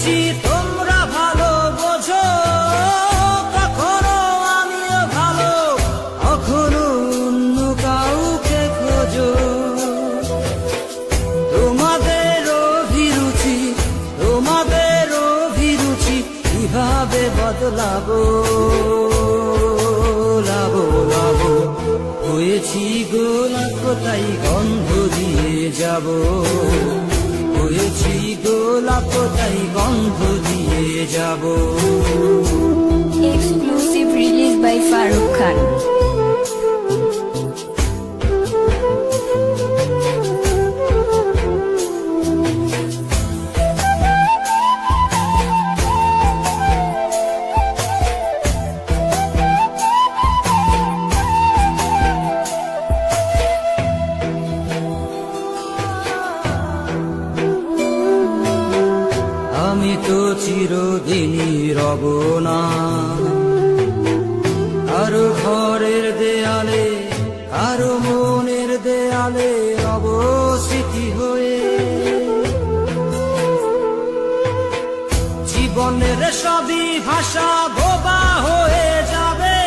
বুঝি তোমরা ভালো বোঝো, কখনো আমিও ভালো, কখনো অন্য কাউকে খোঁজো। তোমাদের অভিরুচি, তোমাদের অভিরুচি কিভাবে বদলাবো, লাবো লাবো হয়েছি গোলাপ তাই গন্ধ দিয়ে যাব, হয়েছি গোলাপ তাই গন্ধ দিয়ে যাব। Exclusive release by Farooq Khan. আমি তো চিরদিনই রব না কারো ঘরের দেয়ালে, কারো মনের দেয়ালে রব স্মৃতি হয়ে। জীবনের সবই ভাষা বোবা হয়ে যাবে,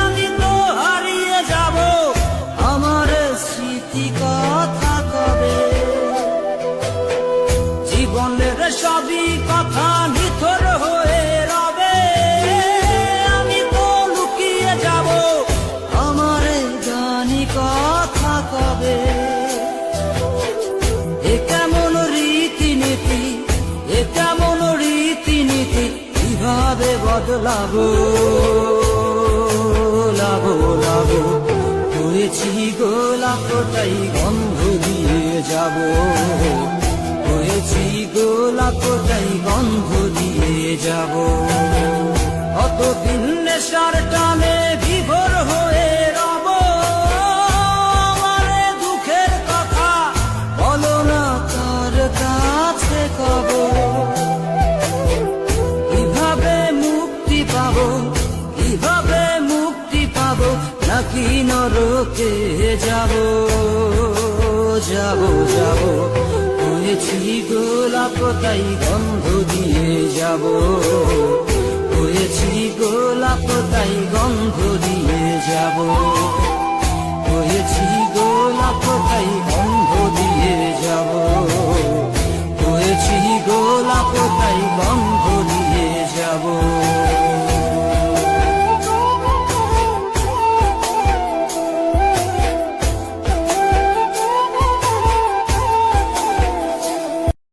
আমি তো হারিয়ে যাব, আমার স্মৃতি কথা কবে। জীবনের সবই কথা নিথর হয়ে রবে, আমি তো লুকিয়ে যাব, আমার জানি কথা কবে। এ কেমন রীতিনীতি, এ কেমন রীতিনীতি কিভাবে বদলাবো, লাবো লাবো হয়েছি গোলাপ তাই গন্ধ দিয়ে যাব, হয়েছি গোলাপ তাই গন্ধ দিয়ে যাব। কতদিন নেশার টানে বিভোর হয়ে রব, আমার দুঃখের কথা বলো না তার কাছে কব। কিভাবে মুক্তি পাবো, কিভাবে মুক্তি পাবো, নাকি নরকে যাব, যাব যাব হয়েছি গোলাপ তাই গন্ধ দিয়ে যাব, হয়েছি গোলাপ তাই গন্ধ দিয়ে যাব, হয়েছি গোলাপ তাই গন্ধ দিয়ে যাব, হয়েছি গোলাপ তাই গন্ধ